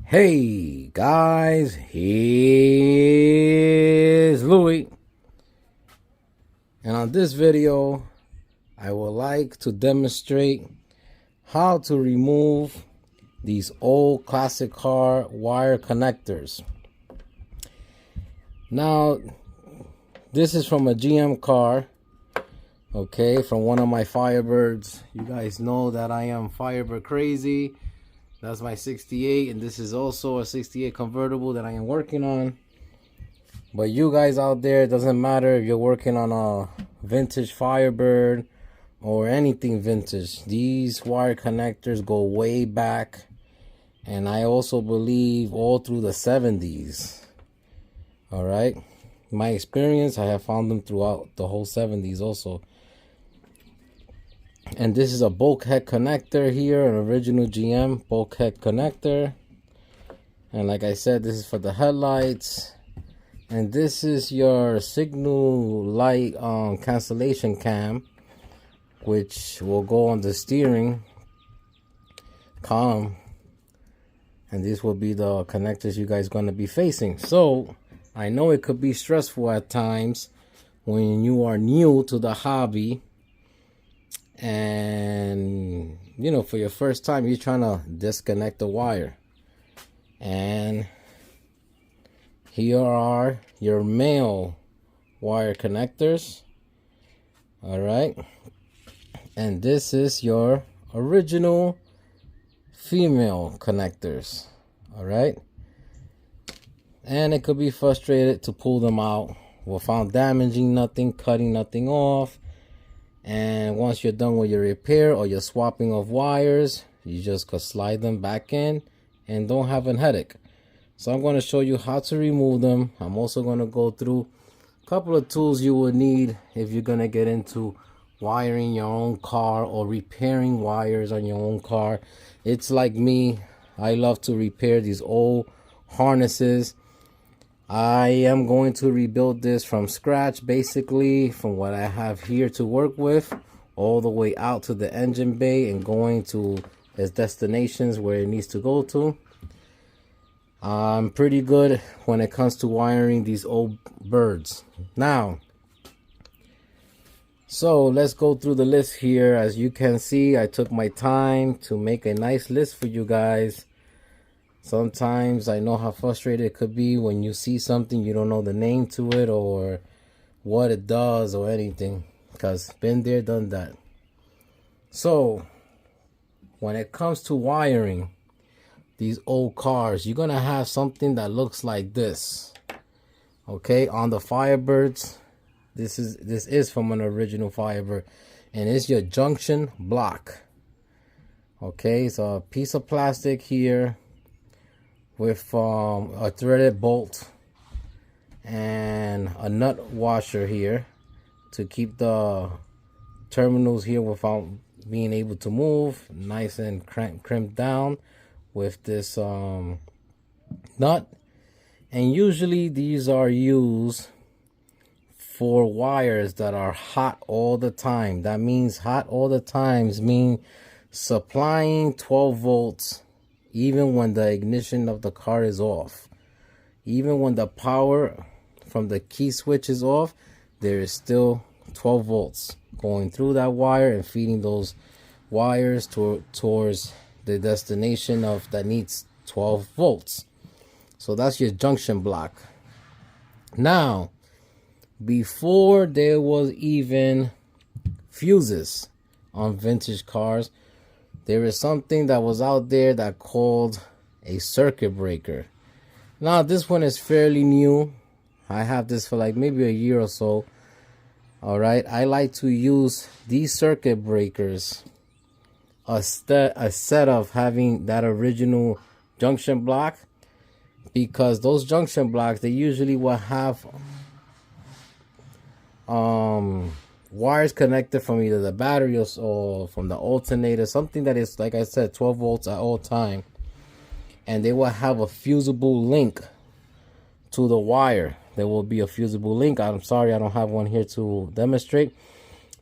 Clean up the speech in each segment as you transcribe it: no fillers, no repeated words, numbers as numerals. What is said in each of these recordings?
Hey guys, here's Louis, and on this video I would like to demonstrate how to remove these old classic car wire connectors. Now this is from a GM car, okay, from one of my Firebirds. You guys know that I am Firebird crazy. That's my 68, and this is also a 68 convertible that I am working on. But you guys out there, it doesn't matter if you're working on a vintage Firebird or anything vintage. These wire connectors go way back, and I also believe all through the 70s. All right, my experience, I have found them throughout the whole 70s also. And this is a bulkhead connector here, an original GM bulkhead connector. And like I said, this is for the headlights. And this is your signal light cancellation cam, which will go on the steering column. And these will be the connectors you guys going to be facing. So I know it could be stressful at times when you are new to the hobby. And you know, for your first time, you're trying to disconnect the wire. And here are your male wire connectors. All right, and this is your original female connectors. All right, and it could be frustrated to pull them out without damaging nothing, cutting nothing off. And once you're done with your repair or your swapping of wires, you just could slide them back in and don't have a headache. So I'm going to show you how to remove them. I'm also going to go through a couple of tools you would need if you're going to get into wiring your own car or repairing wires on your own car. It's like me. I love to repair these old harnesses. I am going to rebuild this from scratch, basically from what I have here to work with, all the way out to the engine bay and going to its destinations where it needs to go to. I'm pretty good when it comes to wiring these old birds. Now, so let's go through the list here. As you can see, I took my time to make a nice list for you guys. Sometimes I know how frustrated it could be when you see something, you don't know the name to it or what it does or anything, because been there, done that. So when it comes to wiring these old cars, you're gonna have something that looks like this. Okay, on the Firebirds, this is from an original Firebird, and it's your junction block. Okay, it's a piece of plastic here with a threaded bolt and a nut washer here to keep the terminals here without being able to move, nice and crimped down with this nut. And usually these are used for wires that are hot all the time. That means hot all the times mean supplying 12 volts even when the ignition of the car is off. Even when the power from the key switch is off, there is still 12 volts going through that wire and feeding those wires towards the destination of that needs 12 volts. So that's your junction block. Now, before there was even fuses on vintage cars, there is something that was out there that called a circuit breaker. Now this one is fairly new. I have this for like maybe a year or so. All right, I like to use these circuit breakers instead of having that original junction block, because those junction blocks, they usually will have wires connected from either the battery or from the alternator, something that is, like I said, 12 volts at all time, and they will have a fusible link to the wire. There will be a fusible link. I'm sorry I don't have one here to demonstrate,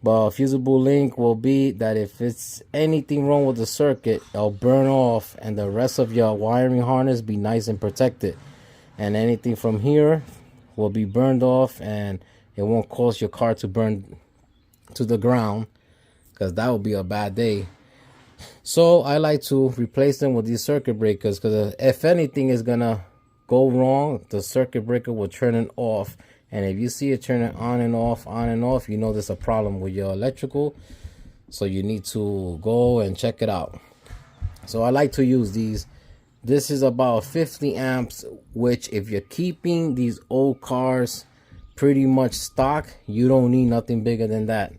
But a fusible link will be that if it's anything wrong with the circuit, it'll burn off and the rest of your wiring harness be nice and protected. And anything from here will be burned off, and it won't cause your car to burn to the ground, because that would be a bad day. So I like to replace them with these circuit breakers, because if anything is gonna go wrong, the circuit breaker will turn it off. And if you see it turning on and off, you know there's a problem with your electrical. So you need to go and check it out. So I like to use these. This is about 50 amps, which if you're keeping these old cars pretty much stock, you don't need nothing bigger than that.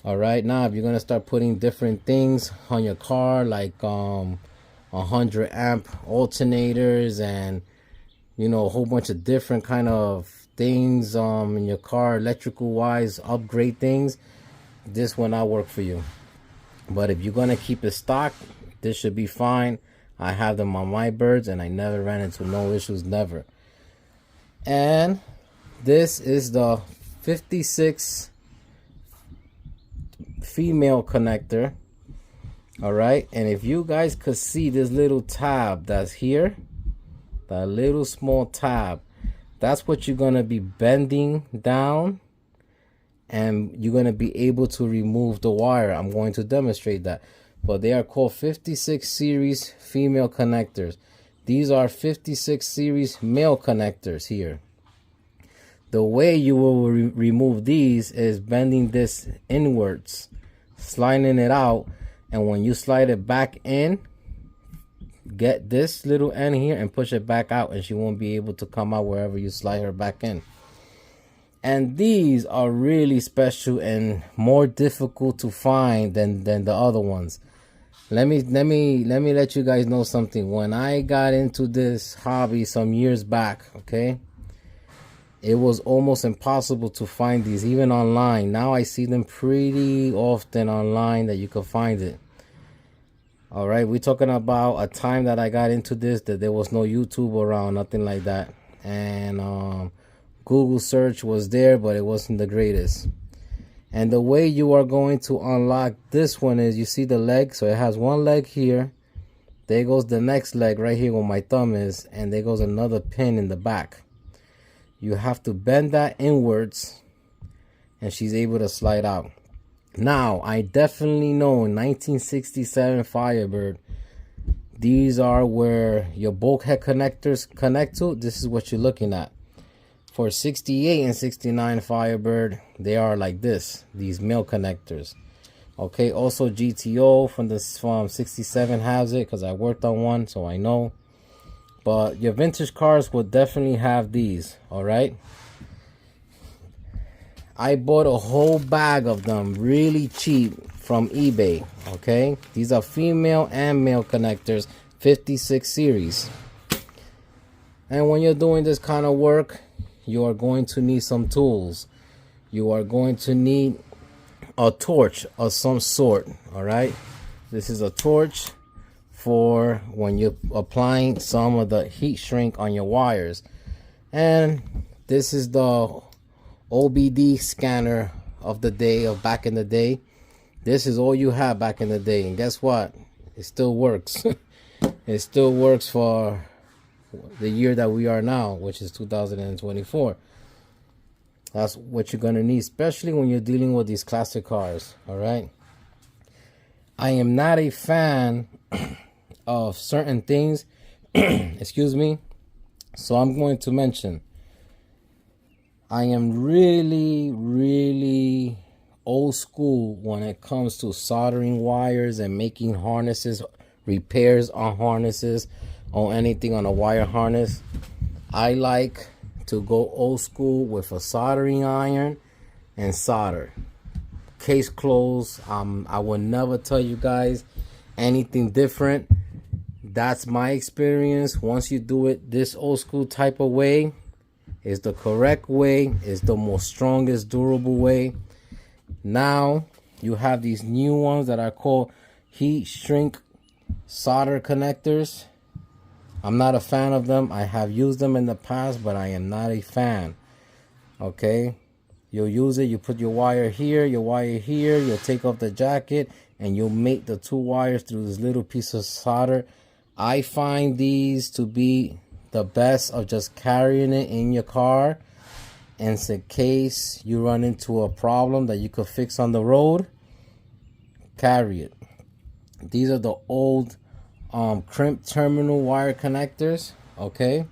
All right, now if you're gonna start putting different things on your car, like 100 amp alternators and a whole bunch of different kind of things in your car, electrical wise, upgrade things, this will not work for you. But if you're gonna keep it stock, this should be fine. I have them on my birds and I never ran into no issues, never. And this is the 56 female connector. All right, and if you guys could see this little tab that's here, that little small tab, that's what you're going to be bending down, and you're going to be able to remove the wire. I'm going to demonstrate that. But they are called 56 series female connectors. These are 56 series male connectors here. The way you will remove these is bending this inwards, sliding it out, and when you slide it back in, get this little end here and push it back out, and she won't be able to come out wherever you slide her back in. And these are really special and more difficult to find than the other ones. Let me let you guys know something. When I got into this hobby some years back, okay, it was almost impossible to find these, even online. Now I see them pretty often online that you can find it. All right, we're talking about a time that I got into this, that there was no YouTube around, nothing like that. And Google search was there, but it wasn't the greatest. And the way you are going to unlock this one is, you see the leg? So it has one leg here. There goes the next leg right here where my thumb is. And there goes another pin in the back. You have to bend that inwards, and she's able to slide out. Now, I definitely know in 1967 Firebird, these are where your bulkhead connectors connect to. This is what you're looking at. For 68 and 69 Firebird, they are like this, these male connectors. Okay, also GTO from 67 has it, because I worked on one, so I know. But your vintage cars will definitely have these. All right, I bought a whole bag of them really cheap from eBay. Okay, these are female and male connectors, 56 series. And when you're doing this kind of work, you are going to need some tools. You are going to need a torch of some sort. All right, this is a torch for when you're applying some of the heat shrink on your wires. And this is the OBD scanner of the day, of back in the day. This is all you have back in the day, and guess what? It still works. It still works for the year that we are now, which is 2024. That's what you're gonna need, especially when you're dealing with these classic cars. All right, I am not a fan of certain things excuse me, so I'm going to mention I am really old school when it comes to soldering wires and making harnesses, repairs on harnesses, on anything on a wire harness. I like to go old school with a soldering iron and solder. Case closed. I will never tell you guys anything different. That's my experience. Once you do it this old school type of way, is the correct way, is the most strongest, durable way. Now you have these new ones that are called heat shrink solder connectors. I'm not a fan of them. I have used them in the past, but I am not a fan. Okay, You'll use it, you put your wire here, you'll take off the jacket, and you'll mate the two wires through this little piece of solder. I find these to be the best of just carrying it in your car, in case you run into a problem that you could fix on the road. Carry it. These are the old crimp terminal wire connectors. Okay,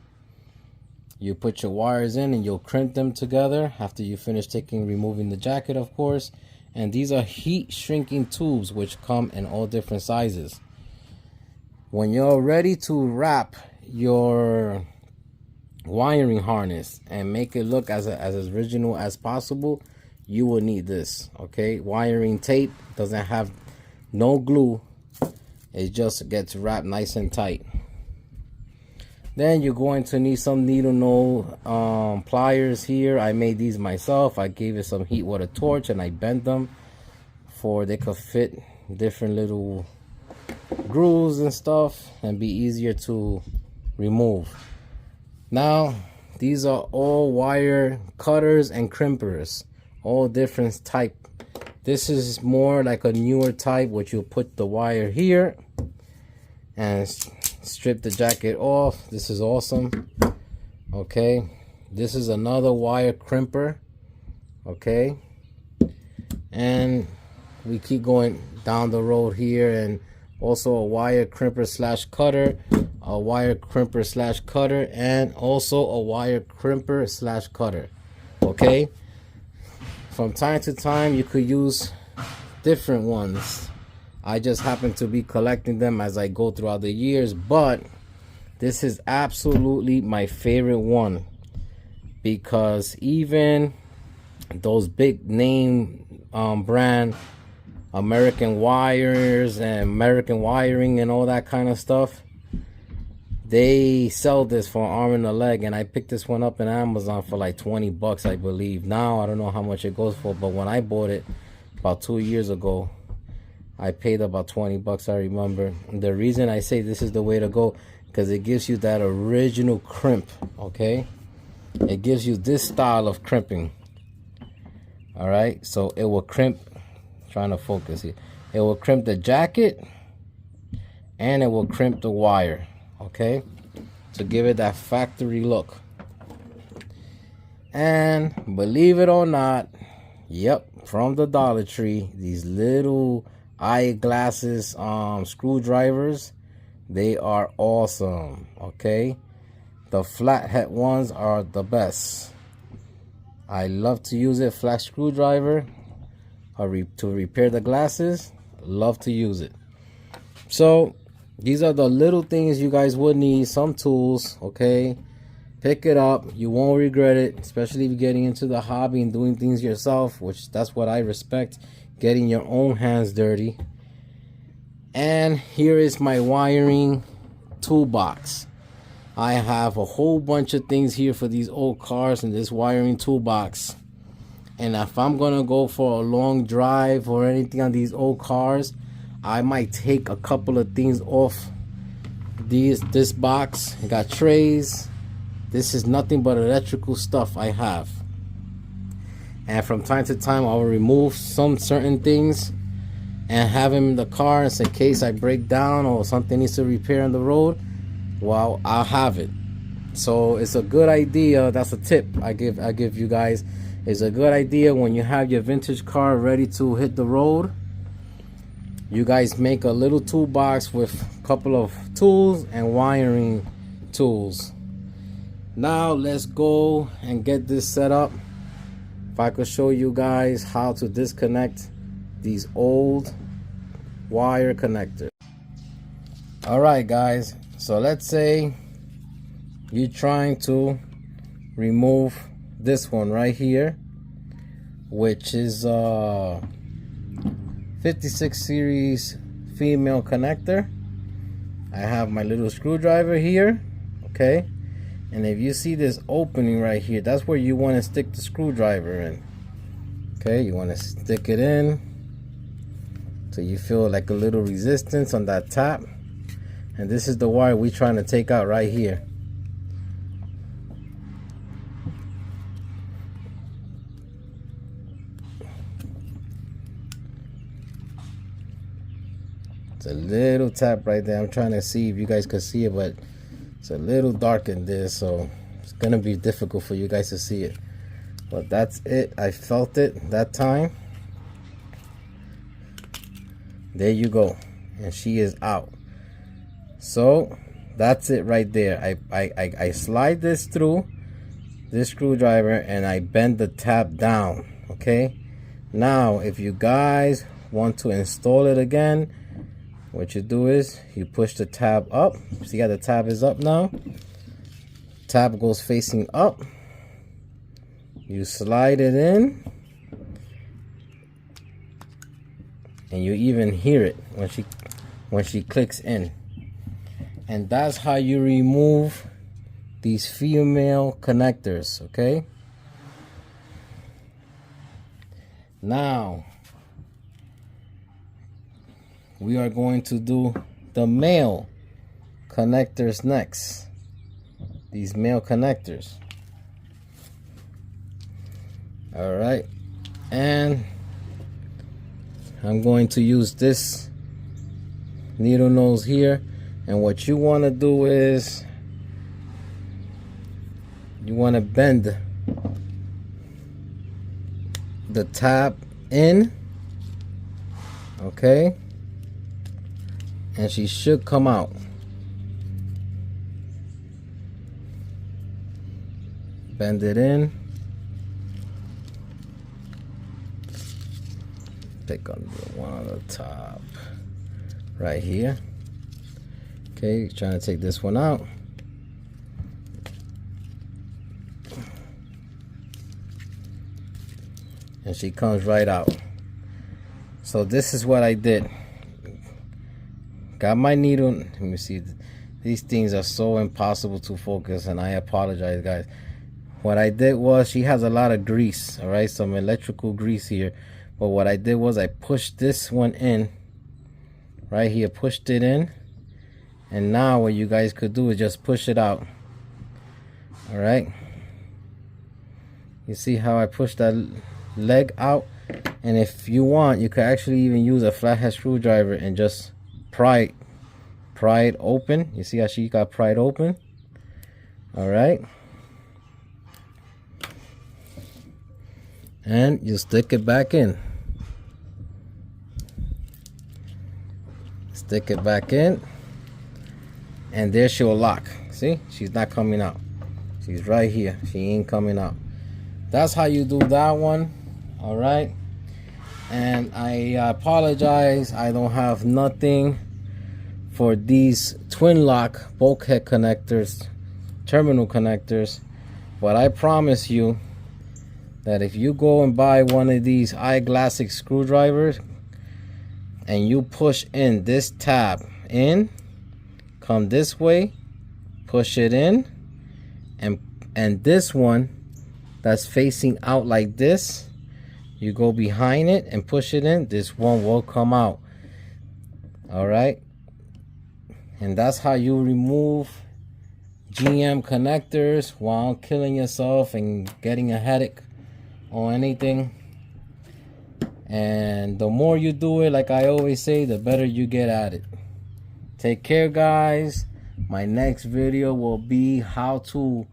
you put your wires in and you'll crimp them together after you finish removing the jacket, of course. And these are heat shrinking tubes which come in all different sizes. When you're ready to wrap your wiring harness and make it look as original as possible, you will need this. Okay, wiring tape doesn't have no glue, it just gets wrapped nice and tight. Then you're going to need some needle nose pliers here. I made these myself. I gave it some heat with a torch and I bent them for they could fit different little grooves and stuff and be easier to remove. Now these are all wire cutters and crimpers, all different type. This is more like a newer type, which you'll put the wire here and strip the jacket off. This is awesome. Okay, this is another wire crimper. Okay, and we keep going down the road here, and also a wire crimper slash cutter, a wire crimper slash cutter, and also a wire crimper slash cutter. Okay, from time to time you could use different ones. I just happen to be collecting them as I go throughout the years, but this is absolutely my favorite one, because even those big name brand American Wires and American Wiring and all that kind of stuff, they sell this for an arm and a leg. And I picked this one up in Amazon for like 20 bucks, I believe. Now I don't know how much it goes for, but when I bought it about 2 years ago, I paid about 20 bucks, I remember. And the reason I say this is the way to go, because it gives you that original crimp. Okay, it gives you this style of crimping. All right, so it will crimp, trying to focus here, it will crimp the jacket and it will crimp the wire. Okay, to give it that factory look. And believe it or not, yep, from the Dollar Tree, these little eyeglasses screwdrivers, they are awesome. Okay, the flathead ones are the best. I love to use it. Flat screwdriver to repair the glasses, love to use it. So these are the little things you guys would need, some tools. Okay, pick it up, you won't regret it, especially if you're getting into the hobby and doing things yourself, which that's what I respect, getting your own hands dirty. And here is my wiring toolbox. I have a whole bunch of things here for these old cars in this wiring toolbox. And if I'm gonna go for a long drive or anything on these old cars, I might take a couple of things off this box. I got trays. This is nothing but electrical stuff I have. And from time to time I'll remove some certain things and have them in the car in case I break down or something needs to repair on the road. Well, I'll have it. So it's a good idea. That's a tip I give you guys. It's a good idea when you have your vintage car ready to hit the road, you guys make a little toolbox with a couple of tools and wiring tools. Now let's go and get this set up. If I could show you guys how to disconnect these old wire connectors. All right guys, so let's say you're trying to remove this one right here, which is 56 series female connector. I have my little screwdriver here. Okay, and if you see this opening right here, that's where you want to stick the screwdriver in. Okay, you want to stick it in so you feel like a little resistance on that tap. And this is the wire we're trying to take out right here. It's a little tap right there. I'm trying to see if you guys could see it, but it's a little dark in there, so it's gonna be difficult for you guys to see it. But that's it. I felt it that time. There you go. And she is out. So that's it right there. I slide this through this screwdriver and I bend the tab down. Okay, now if you guys want to install it again, what you do is you push the tab up. See how the tab is up now? Tab goes facing up. You slide it in, and you even hear it when she clicks in. And that's how you remove these female connectors. Okay, now we are going to do the male connectors next. These male connectors. All right, and I'm going to use this needle nose here, and what you want to do is you want to bend the tab in, okay, and she should come out. Bend it in. Pick on the one on the top right here. Okay, trying to take this one out. And she comes right out. So this is what I did. Got my needle. Let me see. These things are so impossible to focus, and I apologize, guys. What I did was, she has a lot of grease, all right, some electrical grease here. But what I did was I pushed this one in right here, pushed it in, and now what you guys could do is just push it out. All right, you see how I pushed that leg out? And if you want, you could actually even use a flathead screwdriver and just pry it open. You see how she got pried open? All right, and you stick it back in. Stick it back in, and there she'll lock. See, she's not coming out. She's right here. She ain't coming out. That's how you do that one. All right, and I apologize, I don't have nothing for these twin lock bulkhead connectors, terminal connectors, but I promise you that if you go and buy one of these eyeglassic screwdrivers and you push in this tab in, come this way, push it in, and this one that's facing out like this, you go behind it and push it in, this one will come out. All right, and that's how you remove GM connectors while killing yourself and getting a headache or anything. And the more you do it, like I always say, the better you get at it. Take care, guys. My next video will be how to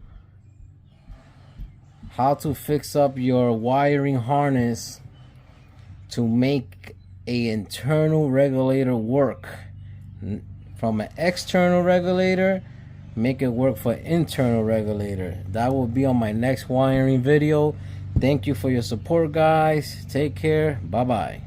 fix up your wiring harness to make a internal regulator work. From an external regulator, make it work for internal regulator. That will be on my next wiring video. Thank you for your support, guys. Take care. Bye bye.